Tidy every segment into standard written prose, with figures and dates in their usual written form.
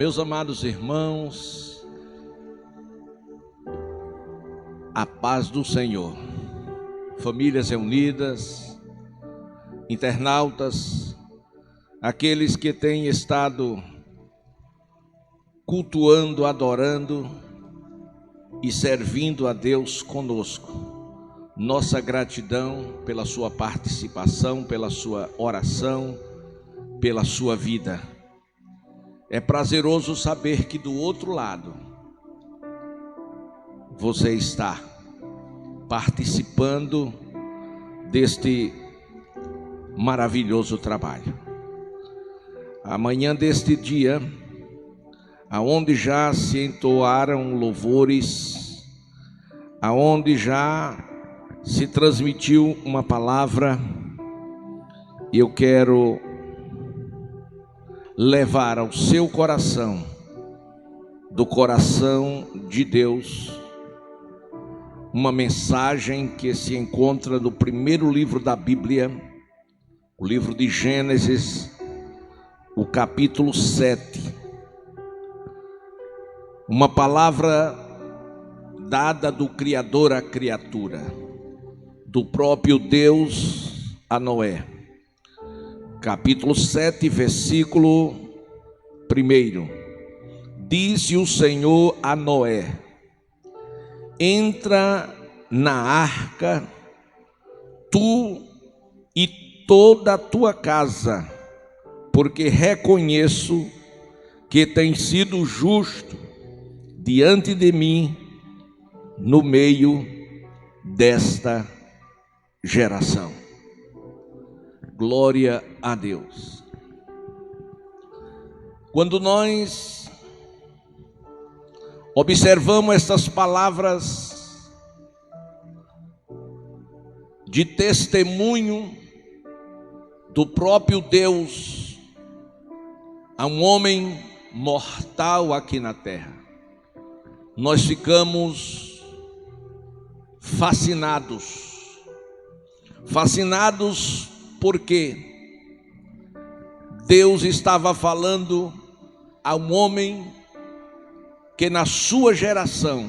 Meus amados irmãos, a paz do Senhor, famílias reunidas, internautas, aqueles que têm estado cultuando, adorando e servindo a Deus conosco. Nossa gratidão pela sua participação, pela sua oração, pela sua vida. É prazeroso saber que do outro lado você está participando deste maravilhoso trabalho. Amanhã deste dia, aonde já se entoaram louvores, aonde já se transmitiu uma palavra, eu quero levar ao seu coração, do coração de Deus, uma mensagem que se encontra no primeiro livro da Bíblia, o livro de Gênesis, o capítulo 7. Uma palavra dada do Criador à criatura, do próprio Deus a Noé. Capítulo 7, versículo 1. Disse o Senhor a Noé: entra na arca, tu e toda a tua casa, porque reconheço que tens sido justo diante de mim no meio desta geração. Glória a Deus. Quando nós observamos estas palavras de testemunho do próprio Deus a um homem mortal aqui na terra, nós ficamos fascinados porque Deus estava falando a um homem que na sua geração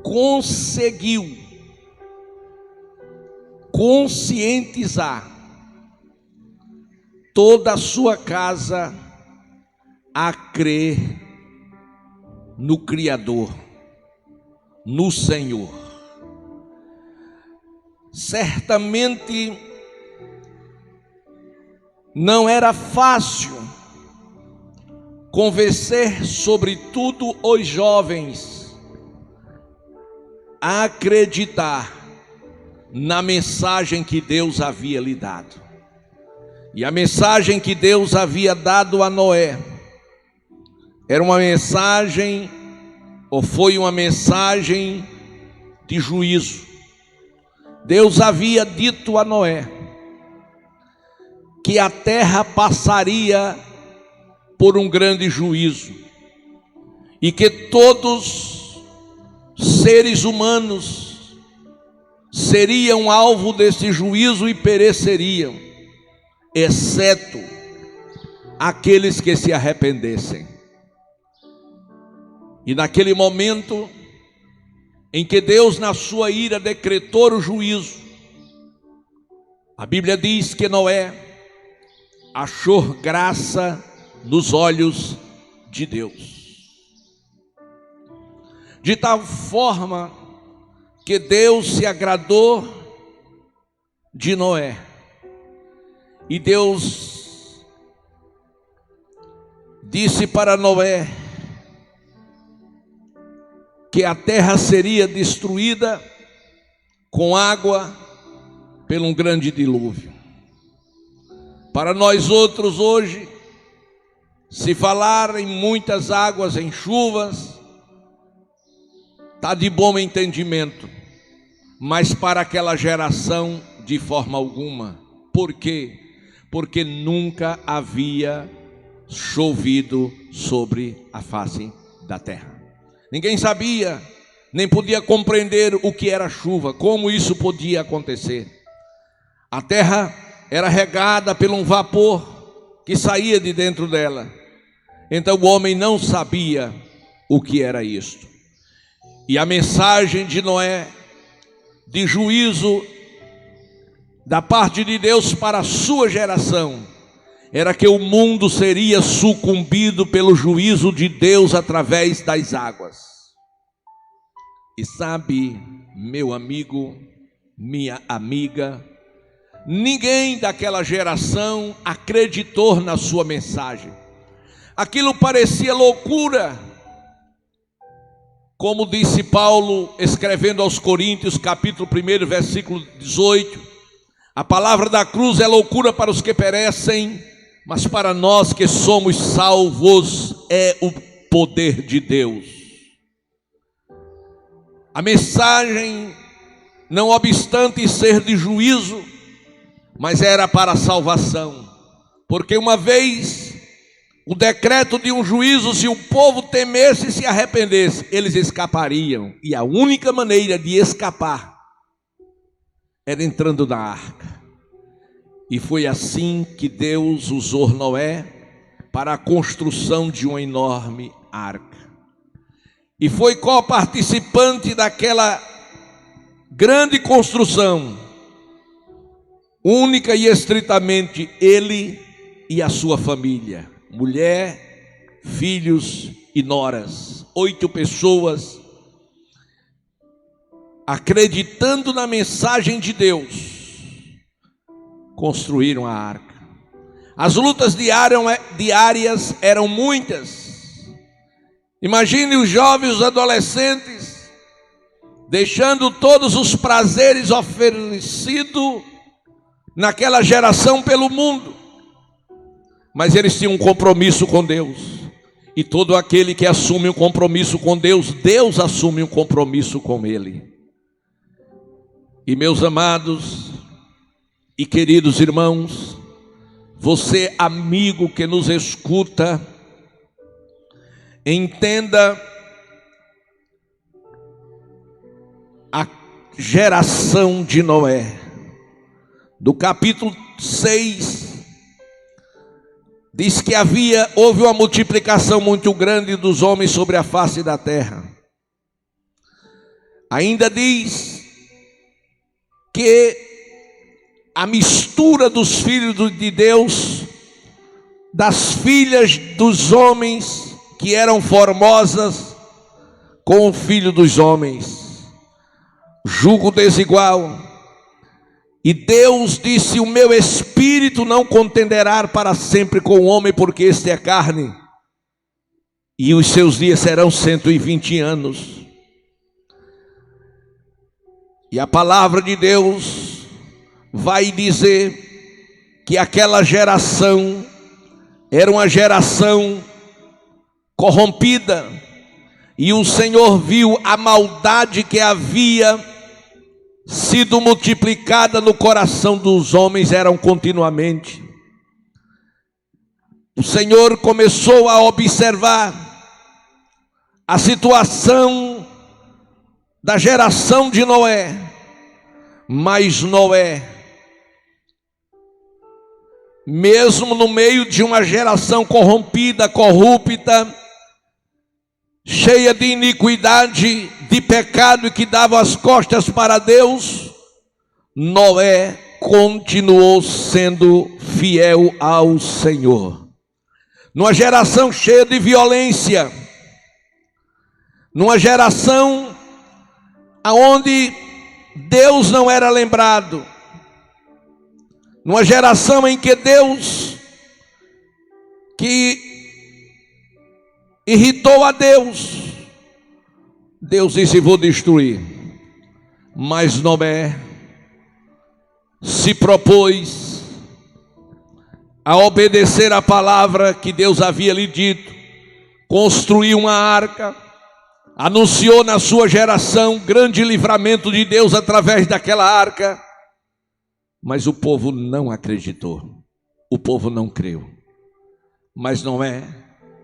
conseguiu conscientizar toda a sua casa a crer no Criador, no Senhor. Certamente não era fácil convencer, sobretudo os jovens, a acreditar na mensagem que Deus havia lhe dado. E a mensagem que Deus havia dado a Noé era uma mensagem, ou foi uma mensagem de juízo. Deus havia dito a Noé que a terra passaria por um grande juízo e que todos seres humanos seriam alvo desse juízo e pereceriam, exceto aqueles que se arrependessem. E naquele momento em que Deus, na sua ira, decretou o juízo, a Bíblia diz que Noé achou graça nos olhos de Deus, de tal forma que Deus se agradou de Noé, e Deus disse para Noé que a terra seria destruída com água por um grande dilúvio. Para nós outros hoje, se falar em muitas águas, em chuvas, está de bom entendimento, mas para aquela geração de forma alguma. Por quê? Porque nunca havia chovido sobre a face da terra. Ninguém sabia, nem podia compreender o que era chuva, como isso podia acontecer. A terra era regada por um vapor que saía de dentro dela. Então o homem não sabia o que era isto. E a mensagem de Noé, de juízo da parte de Deus para a sua geração, era que o mundo seria sucumbido pelo juízo de Deus através das águas. E sabe, meu amigo, minha amiga, ninguém daquela geração acreditou na sua mensagem. Aquilo parecia loucura. Como disse Paulo, escrevendo aos Coríntios, capítulo 1, versículo 18, a palavra da cruz é loucura para os que perecem, mas para nós que somos salvos é o poder de Deus. A mensagem, não obstante ser de juízo, mas era para a salvação, porque uma vez o decreto de um juízo, se o povo temesse e se arrependesse, eles escapariam, e a única maneira de escapar era entrando na arca. E foi assim que Deus usou Noé para a construção de uma enorme arca. E foi coparticipante daquela grande construção, única e estritamente ele e a sua família, mulher, filhos e noras. 8 pessoas acreditando na mensagem de Deus, construíram a arca. As lutas diárias eram muitas. Imagine os jovens, os adolescentes, deixando todos os prazeres oferecidos naquela geração pelo mundo. Mas eles tinham um compromisso com Deus. E todo aquele que assume um compromisso com Deus, Deus assume um compromisso com ele. E meus amados e queridos irmãos, você amigo que nos escuta, entenda a geração de Noé. Do capítulo 6, diz que houve uma multiplicação muito grande dos homens sobre a face da terra. Ainda diz que a mistura dos filhos de Deus, das filhas dos homens que eram formosas, com o filho dos homens, julgo desigual. E Deus disse: o meu espírito não contenderá para sempre com o homem, porque este é carne, e os seus dias serão 120 anos. E a palavra de Deus vai dizer que aquela geração era uma geração corrompida, e o Senhor viu a maldade que havia sido multiplicada no coração dos homens, eram continuamente. O Senhor começou a observar a situação da geração de Noé, mas Noé, mesmo no meio de uma geração corrompida, corrupta, cheia de iniquidade, de pecado e que dava as costas para Deus, Noé continuou sendo fiel ao Senhor. Numa geração cheia de violência, numa geração onde Deus não era lembrado, numa geração em que Deus, que irritou a Deus, Deus disse: vou destruir. Mas Noé se propôs a obedecer a palavra que Deus havia lhe dito, construiu uma arca, anunciou na sua geração grande livramento de Deus através daquela arca, mas o povo não acreditou, o povo não creu. Mas Noé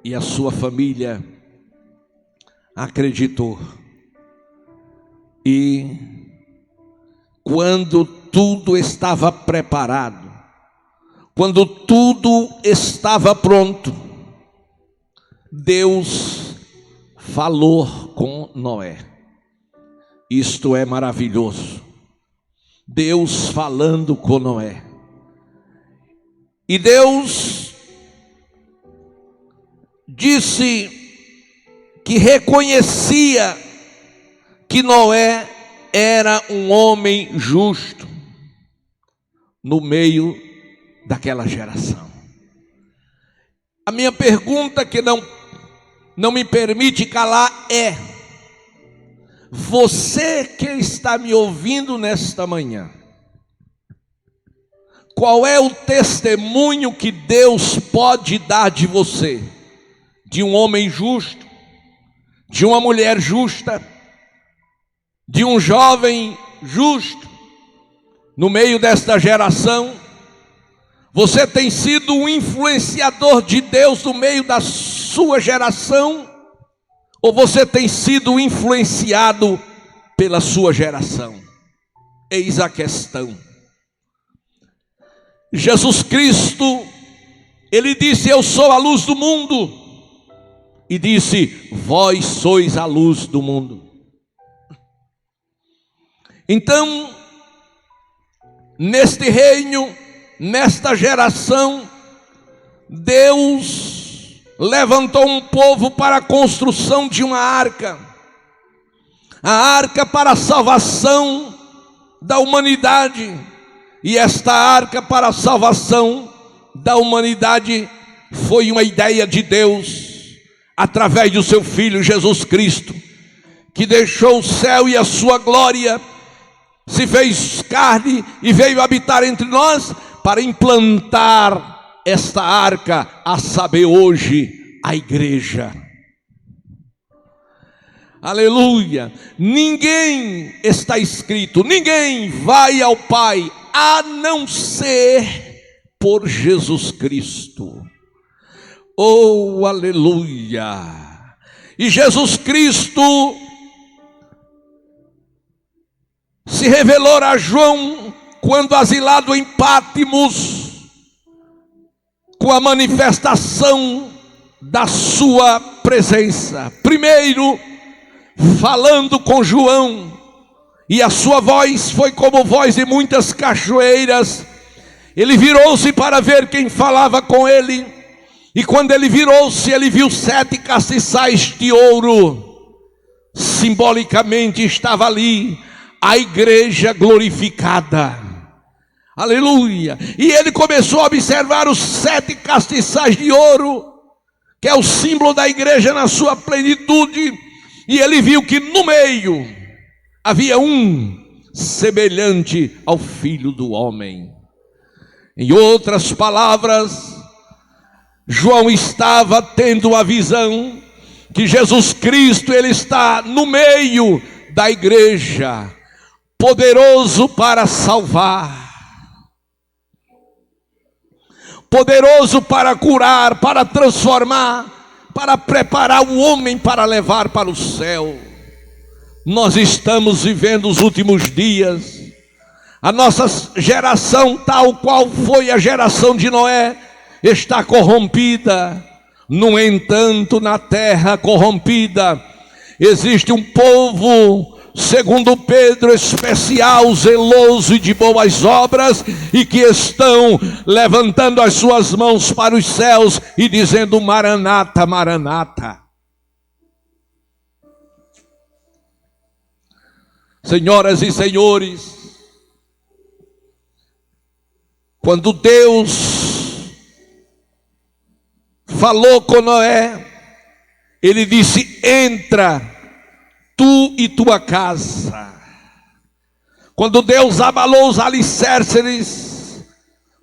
e a sua família acreditou. E quando tudo estava preparado, quando tudo estava pronto, Deus falou com Noé. Isto é maravilhoso. Deus falando com Noé. E Deus disse que reconhecia que Noé era um homem justo no meio daquela geração. A minha pergunta, que não me permite calar, é: você que está me ouvindo nesta manhã, qual é o testemunho que Deus pode dar de você? De um homem justo, de uma mulher justa, de um jovem justo no meio desta geração? Você tem sido um influenciador de Deus no meio da sua geração? Ou você tem sido influenciado pela sua geração? Eis a questão. Jesus Cristo, Ele disse: eu sou a luz do mundo. E disse: vós sois a luz do mundo. Então, neste reino, nesta geração, Deus levantou um povo para a construção de uma arca. A arca para a salvação da humanidade. E esta arca para a salvação da humanidade foi uma ideia de Deus, através do seu Filho Jesus Cristo, que deixou o céu e a sua glória, se fez carne e veio habitar entre nós para implantar esta arca, a saber, hoje, a igreja. Aleluia! Ninguém, está escrito, ninguém vai ao Pai a não ser por Jesus Cristo. Oh, aleluia! E Jesus Cristo se revelou a João quando asilado em Pátimos, com a manifestação da sua presença. Primeiro, falando com João, e a sua voz foi como voz de muitas cachoeiras. Ele virou-se para ver quem falava com ele, e quando ele virou-se, ele viu 7 castiçais de ouro. Simbolicamente estava ali a igreja glorificada. Aleluia! E ele começou a observar os 7 castiçais de ouro, que é o símbolo da igreja na sua plenitude. E ele viu que no meio havia um semelhante ao Filho do Homem. Em outras palavras, João estava tendo a visão que Jesus Cristo, ele está no meio da igreja, poderoso para salvar, poderoso para curar, para transformar, para preparar o homem para levar para o céu. Nós estamos vivendo os últimos dias. A nossa geração, tal qual foi a geração de Noé, está corrompida. No entanto, na terra corrompida, existe um povo, segundo Pedro, especial, zeloso e de boas obras, e que estão levantando as suas mãos para os céus e dizendo: Maranata, Maranata. Senhoras e senhores, quando Deus falou com Noé, ele disse: entra, tu e tua casa. Quando Deus abalou os alicerces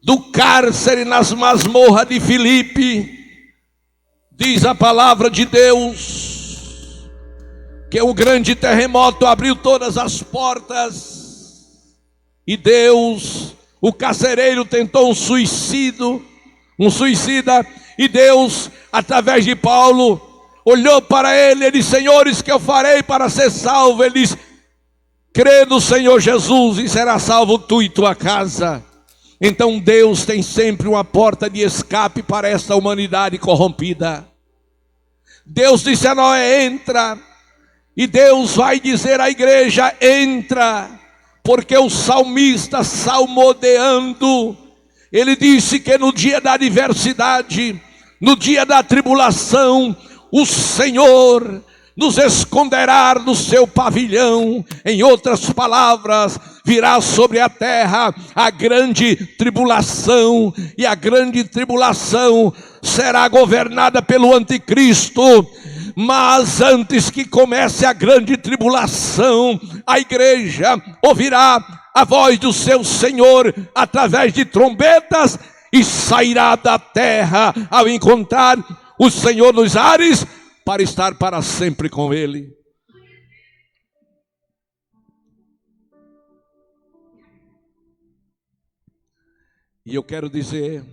do cárcere nas masmorras de Filipe, diz a palavra de Deus que o grande terremoto abriu todas as portas, e Deus, o carcereiro, tentou um suicida, e Deus, através de Paulo, olhou para ele e disse: senhores, que eu farei para ser salvo? Ele disse: crê no Senhor Jesus e será salvo tu e tua casa. Então Deus tem sempre uma porta de escape para esta humanidade corrompida. Deus disse a Noé: entra. E Deus vai dizer à igreja: entra. Porque o salmista, salmodiando, ele disse que no dia da adversidade, no dia da tribulação, o Senhor nos esconderá no seu pavilhão. Em outras palavras, virá sobre a terra a grande tribulação, e a grande tribulação será governada pelo anticristo. Mas antes que comece a grande tribulação, a igreja ouvirá a voz do seu Senhor através de trombetas, e sairá da terra ao encontrar o Senhor nos ares, para estar para sempre com Ele. E eu quero dizer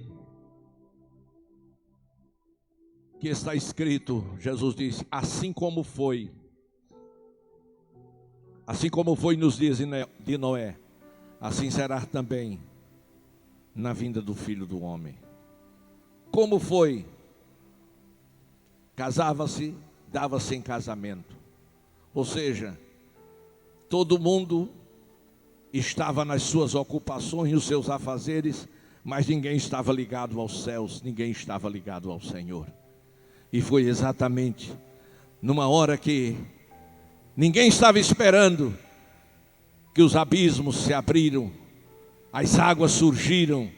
que está escrito, Jesus disse: assim como foi nos dias de Noé, assim será também na vinda do Filho do Homem. Como foi? Casava-se, dava-se em casamento. Ou seja, todo mundo estava nas suas ocupações, nos seus afazeres, mas ninguém estava ligado aos céus, ninguém estava ligado ao Senhor. E foi exatamente numa hora que ninguém estava esperando, que os abismos se abriram, as águas surgiram,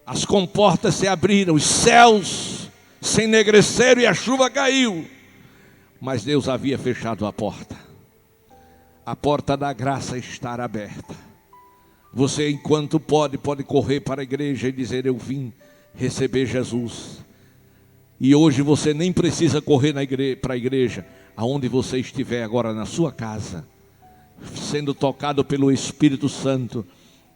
as comportas se abriram, os céus se enegreceram e a chuva caiu. Mas Deus havia fechado a porta. A porta da graça está aberta. Você, enquanto pode correr para a igreja e dizer: eu vim receber Jesus. E hoje você nem precisa correr para a igreja. Aonde você estiver agora, na sua casa, sendo tocado pelo Espírito Santo,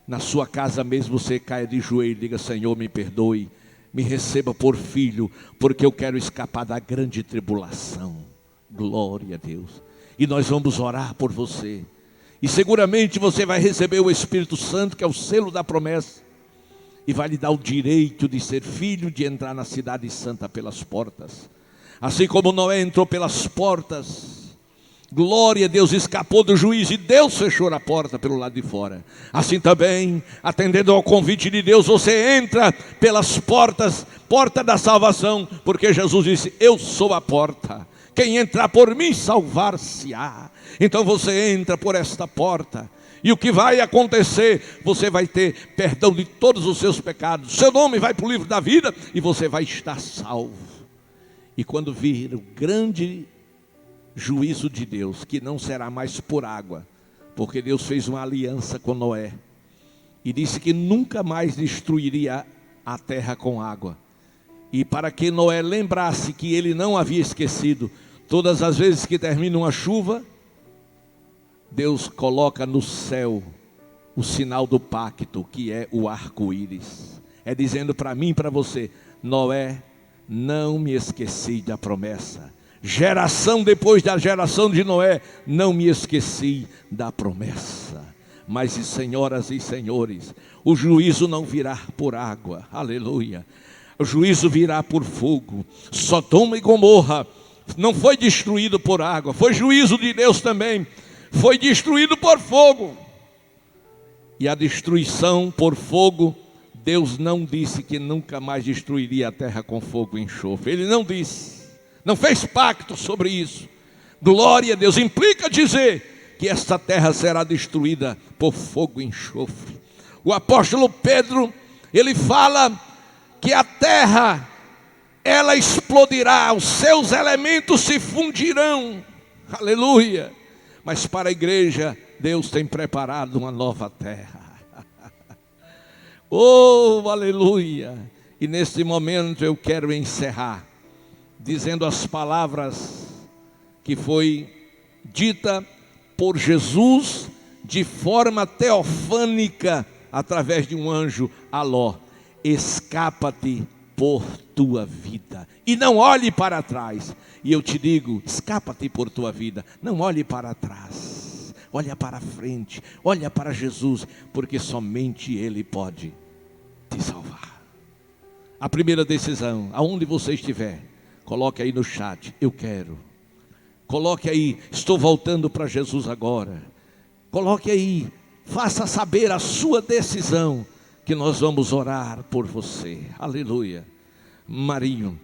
na sua casa mesmo, você caia de joelho e diga: Senhor, me perdoe, me receba por filho, porque eu quero escapar da grande tribulação. Glória a Deus. E nós vamos orar por você. E seguramente você vai receber o Espírito Santo, que é o selo da promessa, e vai lhe dar o direito de ser filho, de entrar na cidade santa pelas portas. Assim como Noé entrou pelas portas, glória a Deus, escapou do juízo e Deus fechou a porta pelo lado de fora. Assim também, atendendo ao convite de Deus, você entra pelas portas, porta da salvação, porque Jesus disse: eu sou a porta, quem entrar por mim salvar-se-á. Então você entra por esta porta, e o que vai acontecer? Você vai ter perdão de todos os seus pecados, seu nome vai para o livro da vida, e você vai estar salvo. E quando vir o grande juízo de Deus, que não será mais por água, porque Deus fez uma aliança com Noé, e disse que nunca mais destruiria a terra com água. E para que Noé lembrasse que ele não havia esquecido, todas as vezes que termina uma chuva, Deus coloca no céu o sinal do pacto, que é o arco-íris. É dizendo para mim e para você: Noé, não me esqueci da promessa. Geração depois da geração de Noé, não me esqueci da promessa. Mas, senhoras e senhores, o juízo não virá por água, aleluia. O juízo virá por fogo. Sodoma e Gomorra não foi destruído por água, foi juízo de Deus também, foi destruído por fogo. E a destruição por fogo, Deus não disse que nunca mais destruiria a terra com fogo e enxofre. Ele não disse, não fez pacto sobre isso. Glória a Deus, implica dizer que esta terra será destruída por fogo e enxofre. O apóstolo Pedro, ele fala que a terra, ela explodirá, os seus elementos se fundirão, aleluia. Mas para a igreja, Deus tem preparado uma nova terra. Oh, aleluia. E neste momento eu quero encerrar dizendo as palavras que foi dita por Jesus de forma teofânica através de um anjo a Ló: escapa-te por tua vida e não olhe para trás. E eu te digo, escapa-te por tua vida, não olhe para trás, olha para frente, olha para Jesus, porque somente Ele pode A primeira decisão, aonde você estiver, coloque aí no chat, eu quero. Coloque aí, estou voltando para Jesus agora. Coloque aí, faça saber a sua decisão, que nós vamos orar por você. Aleluia. Marinho,